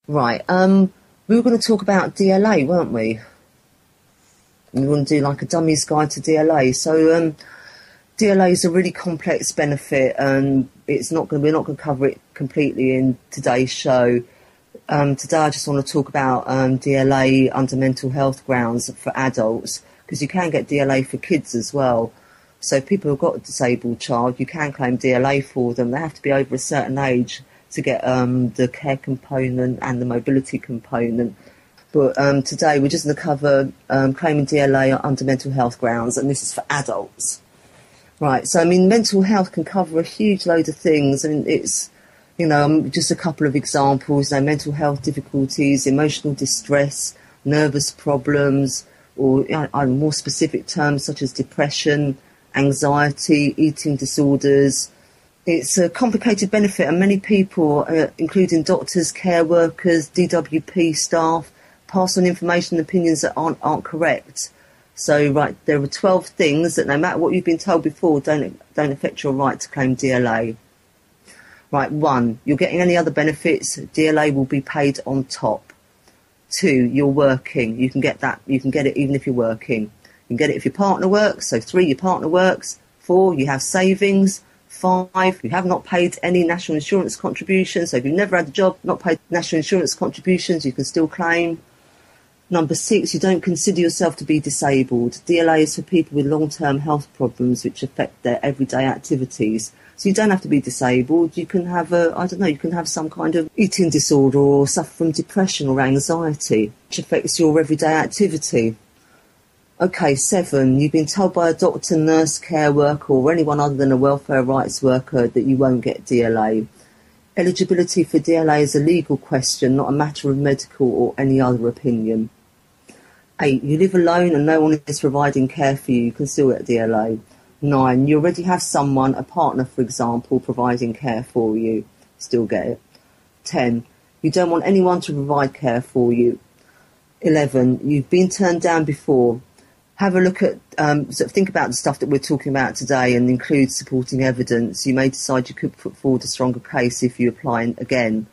Right, we were going to talk about DLA, weren't we? We were going to do like a dummy's guide to DLA. So DLA is a really complex benefit, and we're not going to cover it completely in today's show. Today I just want to talk about DLA under mental health grounds for adults, because you can get DLA for kids as well. So if people who've got a disabled child, you can claim DLA for them. They have to be over a certain age to get the care component and the mobility component. But today we're just going to cover claiming DLA under mental health grounds, and this is for adults. Right, so I mean, mental health can cover a huge load of things, and it's, just a couple of examples, mental health difficulties, emotional distress, nervous problems, or more specific terms such as depression, anxiety, eating disorders. It's a complicated benefit, and many people, including doctors, care workers, DWP staff, pass on information and opinions that aren't correct. So, right, there are 12 things that, no matter what you've been told before, don't affect your right to claim DLA. Right, 1, you're getting any other benefits, DLA will be paid on top. 2, you're working, you can get it even if you're working. You can get it if your partner works, so 3, your partner works. 4, you have savings. 5, you have not paid any national insurance contributions, so if you've never had a job, not paid national insurance contributions, you can still claim. Number 6, you don't consider yourself to be disabled. DLA is for people with long-term health problems which affect their everyday activities. So you don't have to be disabled. You can have you can have some kind of eating disorder or suffer from depression or anxiety, which affects your everyday activity. Okay, 7, you've been told by a doctor, nurse, care worker or anyone other than a welfare rights worker that you won't get DLA. Eligibility for DLA is a legal question, not a matter of medical or any other opinion. 8, you live alone and no one is providing care for you, you can still get DLA. 9, you already have someone, a partner for example, providing care for you, still get it. 10, you don't want anyone to provide care for you. 11, you've been turned down before. Have a look at, think about the stuff that we're talking about today and include supporting evidence. You may decide you could put forward a stronger case if you apply again.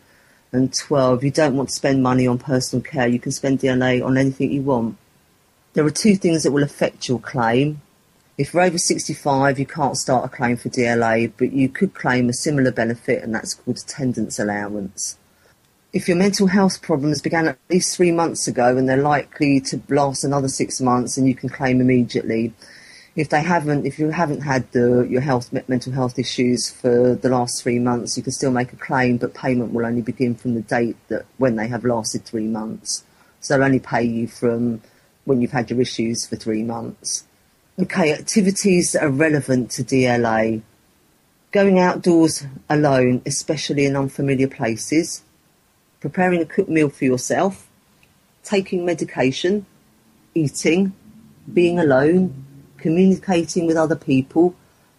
And 12, you don't want to spend money on personal care. You can spend DLA on anything you want. There are 2 things that will affect your claim. If you're over 65, you can't start a claim for DLA, but you could claim a similar benefit, and that's called attendance allowance. If your mental health problems began at least 3 months ago and they're likely to last another 6 months, then you can claim immediately. If you haven't had your mental health issues for the last 3 months, you can still make a claim, but payment will only begin from the date that when they have lasted 3 months. So they'll only pay you from when you've had your issues for 3 months. Okay, activities that are relevant to DLA. Going outdoors alone, especially in unfamiliar places. Preparing a cooked meal for yourself, taking medication, eating, being alone, communicating with other people,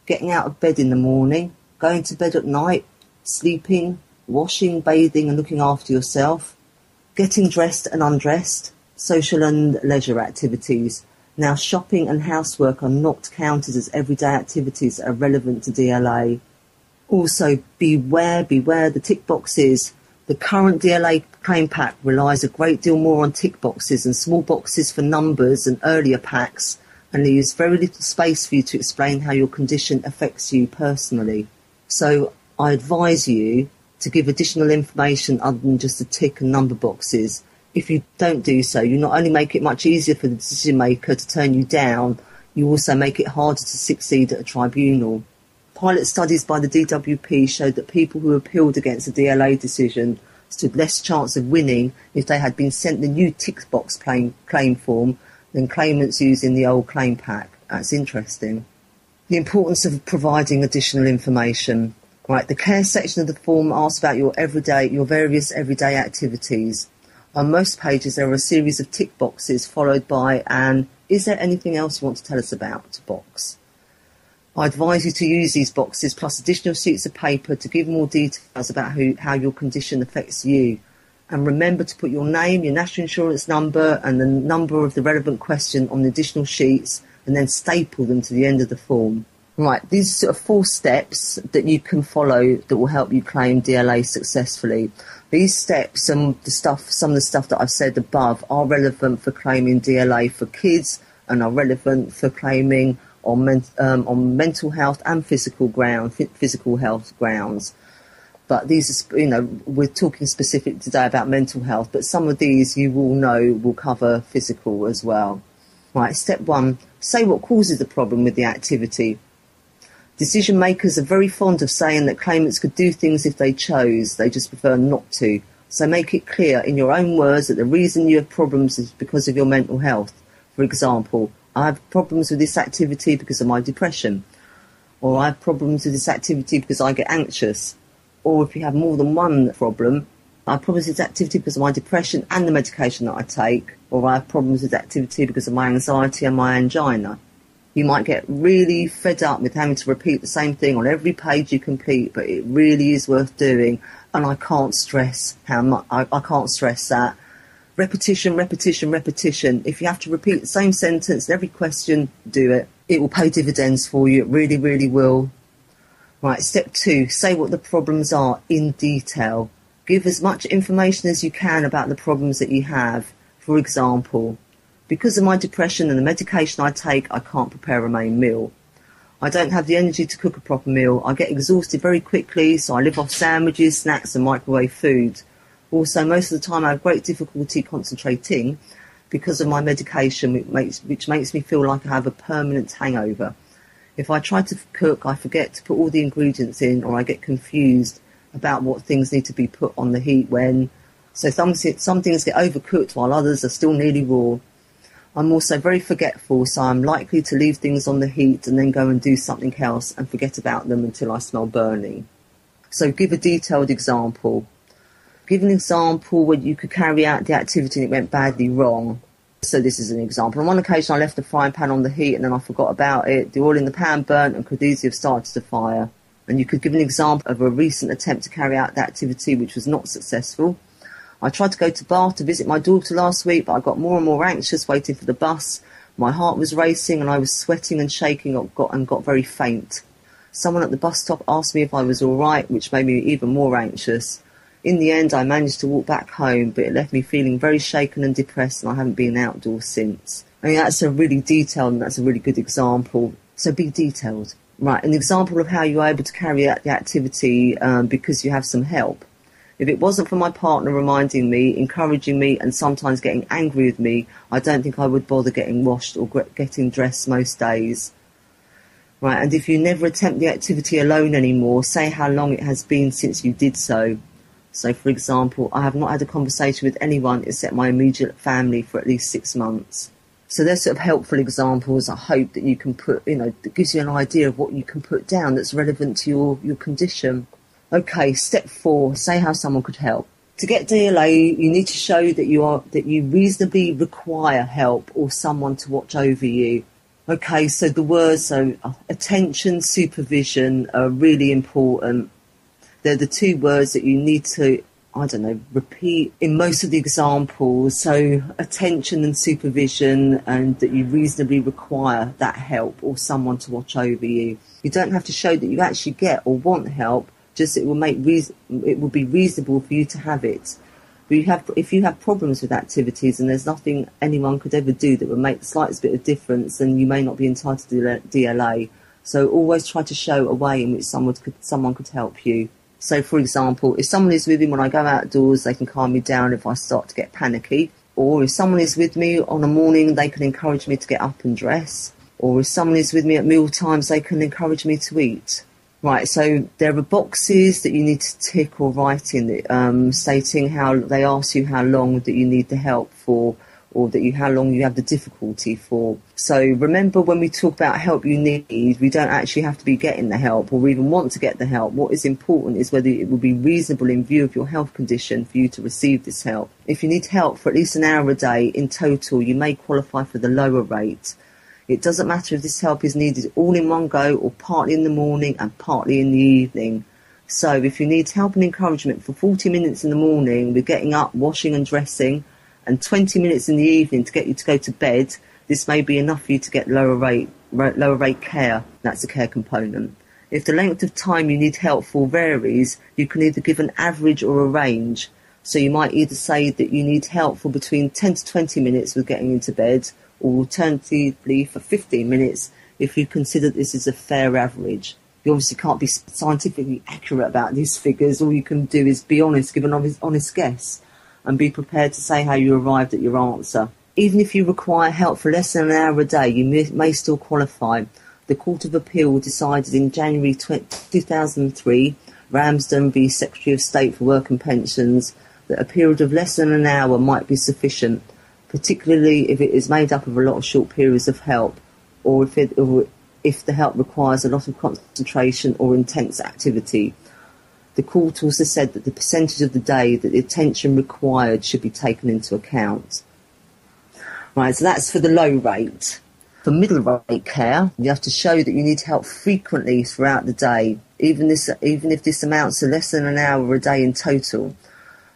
getting out of bed in the morning, going to bed at night, sleeping, washing, bathing and looking after yourself, getting dressed and undressed, social and leisure activities. Now, shopping and housework are not counted as everyday activities that are relevant to DLA. Also, beware the tick boxes. The current DLA claim pack relies a great deal more on tick boxes and small boxes for numbers than earlier packs, and leaves very little space for you to explain how your condition affects you personally. So I advise you to give additional information other than just the tick and number boxes. If you don't do so, you not only make it much easier for the decision maker to turn you down, you also make it harder to succeed at a tribunal. Pilot studies by the DWP showed that people who appealed against a DLA decision stood less chance of winning if they had been sent the new tick box claim form than claimants using the old claim pack. That's interesting. The importance of providing additional information. Right, the care section of the form asks about your various everyday activities. On most pages there are a series of tick boxes followed by an "Is there anything else you want to tell us about?" box. I advise you to use these boxes plus additional sheets of paper to give more details about how your condition affects you. And remember to put your name, your national insurance number and the number of the relevant question on the additional sheets, and then staple them to the end of the form. Right, these are sort of 4 steps that you can follow that will help you claim DLA successfully. These steps and some of the stuff that I've said above are relevant for claiming DLA for kids and are relevant for claiming on mental health and physical health grounds. But these are, we're talking specific today about mental health, but some of these you will know will cover physical as well. Right, step 1, say what causes the problem with the activity. Decision makers are very fond of saying that claimants could do things if they chose, they just prefer not to. So make it clear in your own words that the reason you have problems is because of your mental health. For example, I have problems with this activity because of my depression. Or I have problems with this activity because I get anxious. Or if you have more than one problem, I have problems with this activity because of my depression and the medication that I take. Or I have problems with activity because of my anxiety and my angina. You might get really fed up with having to repeat the same thing on every page you complete, but it really is worth doing. And I can't stress how much, I can't stress that. Repetition, repetition, repetition. If you have to repeat the same sentence in every question, do it. It will pay dividends for you. It really, really will. Right, step 2, say what the problems are in detail. Give as much information as you can about the problems that you have. For example, because of my depression and the medication I take, I can't prepare a main meal. I don't have the energy to cook a proper meal. I get exhausted very quickly, so I live off sandwiches, snacks and microwave food. Also, most of the time I have great difficulty concentrating because of my medication, which makes me feel like I have a permanent hangover. If I try to cook, I forget to put all the ingredients in, or I get confused about what things need to be put on the heat when. So some things get overcooked while others are still nearly raw. I'm also very forgetful, so I'm likely to leave things on the heat and then go and do something else and forget about them until I smell burning. So give a detailed example. Give an example where you could carry out the activity and it went badly wrong. So this is an example. On one occasion I left the frying pan on the heat and then I forgot about it. The oil in the pan burnt and could easily have started a fire. And you could give an example of a recent attempt to carry out the activity which was not successful. I tried to go to Bath to visit my daughter last week, but I got more and more anxious waiting for the bus. My heart was racing and I was sweating and shaking and got very faint. Someone at the bus stop asked me if I was all right, which made me even more anxious. In the end, I managed to walk back home, but it left me feeling very shaken and depressed, and I haven't been outdoors since. I mean, that's a really detailed and that's a really good example. So be detailed. Right, an example of how you're able to carry out the activity because you have some help. If it wasn't for my partner reminding me, encouraging me, and sometimes getting angry with me, I don't think I would bother getting washed or getting dressed most days. Right, and if you never attempt the activity alone anymore, say how long it has been since you did so. So, for example, I have not had a conversation with anyone except my immediate family for at least 6 months. So they're sort of helpful examples, I hope, that you can put, that gives you an idea of what you can put down that's relevant to your condition. Okay, step 4, say how someone could help. To get DLA, you need to show that you reasonably require help or someone to watch over you. Okay, so the words, attention, supervision are really important. They're the 2 words that you need to, repeat in most of the examples. So attention and supervision, and that you reasonably require that help or someone to watch over you. You don't have to show that you actually get or want help, just it will be reasonable for you to have it. But if you have problems with activities and there's nothing anyone could ever do that would make the slightest bit of difference, then you may not be entitled to DLA. So always try to show a way in which someone could help you. So, for example, if someone is with me when I go outdoors, they can calm me down if I start to get panicky. Or if someone is with me on a morning, they can encourage me to get up and dress. Or if someone is with me at meal times, they can encourage me to eat. Right, so there are boxes that you need to tick or write in, stating how they ask you how long that you need the help for, or how long you have the difficulty for. So remember, when we talk about help you need, we don't actually have to be getting the help or even want to get the help. What is important is whether it will be reasonable in view of your health condition for you to receive this help. If you need help for at least an hour a day in total, you may qualify for the lower rate. It doesn't matter if this help is needed all in one go or partly in the morning and partly in the evening. So if you need help and encouragement for 40 minutes in the morning with getting up, washing and dressing, and 20 minutes in the evening to get you to go to bed, this may be enough for you to get lower rate care. That's a care component. If the length of time you need help for varies, you can either give an average or a range. So you might either say that you need help for between 10 to 20 minutes with getting into bed, or alternatively for 15 minutes if you consider this is a fair average. You obviously can't be scientifically accurate about these figures. All you can do is be honest, give an honest guess, and be prepared to say how you arrived at your answer. Even if you require help for less than an hour a day, you may still qualify. The Court of Appeal decided in January 2003, Ramsden v Secretary of State for Work and Pensions, that a period of less than an hour might be sufficient, particularly if it is made up of a lot of short periods of help, or if the help requires a lot of concentration or intense activity. The court also said that the percentage of the day that the attention required should be taken into account. Right, so that's for the low rate. For middle rate care, you have to show that you need help frequently throughout the day, even if this amounts to less than an hour a day in total.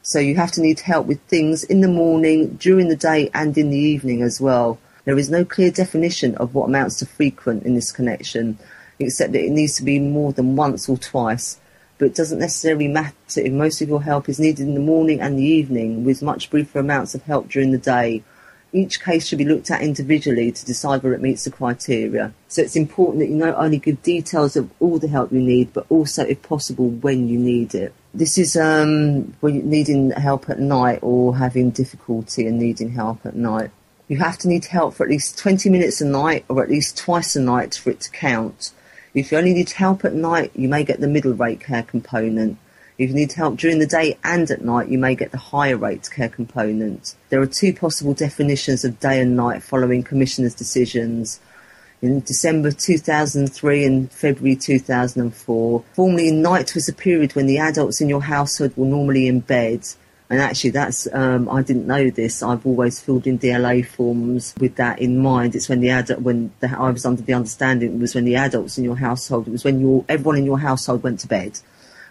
So you have to need help with things in the morning, during the day and in the evening as well. There is no clear definition of what amounts to frequent in this connection, except that it needs to be more than once or twice. But it doesn't necessarily matter if most of your help is needed in the morning and the evening, with much briefer amounts of help during the day. Each case should be looked at individually to decide whether it meets the criteria. So it's important that you not only give details of all the help you need, but also, if possible, when you need it. This is when you're needing help at night or having difficulty in needing help at night. You have to need help for at least 20 minutes a night or at least twice a night for it to count. If you only need help at night, you may get the middle rate care component. If you need help during the day and at night, you may get the higher rate care component. There are two possible definitions of day and night following Commissioner's decisions in December 2003 and February 2004. Formerly, night was a period when the adults in your household were normally in bed. And actually, that's I didn't know this. I've always filled in DLA forms with that in mind. It's when I was under the understanding it was when the adults in your household, it was when everyone in your household went to bed.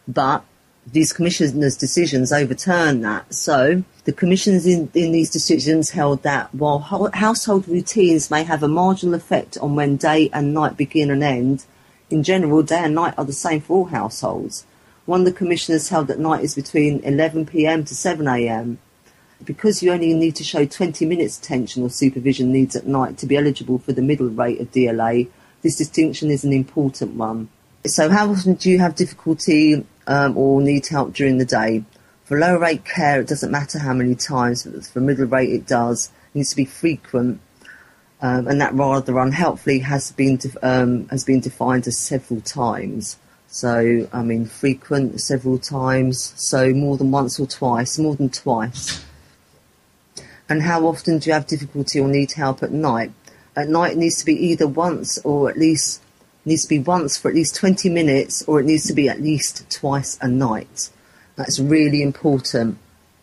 But these commissioners' decisions overturned that. So the commissioners in these decisions held that while household routines may have a marginal effect on when day and night begin and end, in general, day and night are the same for all households. One of the commissioners held that night is between 11 p.m. to 7 a.m. Because you only need to show 20 minutes attention or supervision needs at night to be eligible for the middle rate of DLA, this distinction is an important one. So how often do you have difficulty or need help during the day? For low rate care, it doesn't matter how many times, but for middle rate it does. It needs to be frequent, and that rather unhelpfully has been defined as several times. So, I mean, frequent, several times, so more than once or twice, more than twice. And how often do you have difficulty or need help at night? At night it needs to be either once or at least needs to be once for at least 20 minutes, or it needs to be at least twice a night. That's really important.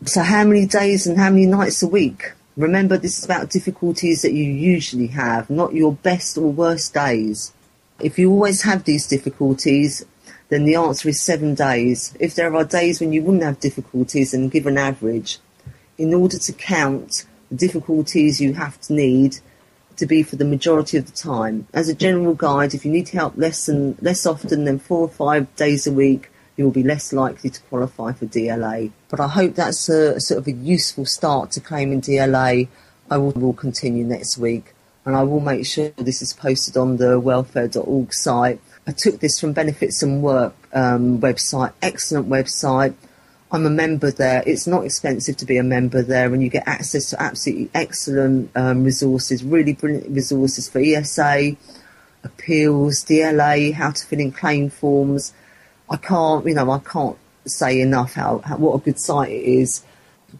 So how many days and how many nights a week? Remember, this is about difficulties that you usually have, not your best or worst days. If you always have these difficulties, then the answer is 7 days. If there are days when you wouldn't have difficulties, and give an average. In order to count the difficulties you have to need to be for the majority of the time. As a general guide, if you need help less often than 4 or 5 days a week, you will be less likely to qualify for DLA. But I hope that's a sort of a useful start to claiming DLA. I will continue next week, and I will make sure this is posted on the welfare.org site. I took this from Benefits and Work website, excellent website. I'm a member there. It's not expensive to be a member there, and you get access to absolutely excellent resources, really brilliant resources for ESA, appeals, DLA, how to fill in claim forms. I can't say enough what a good site it is.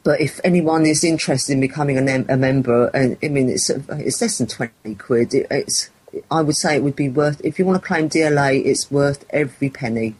But if anyone is interested in becoming a member, and I mean it's less than 20 quid. I would say it would be worth. If you want to claim DLA, it's worth every penny.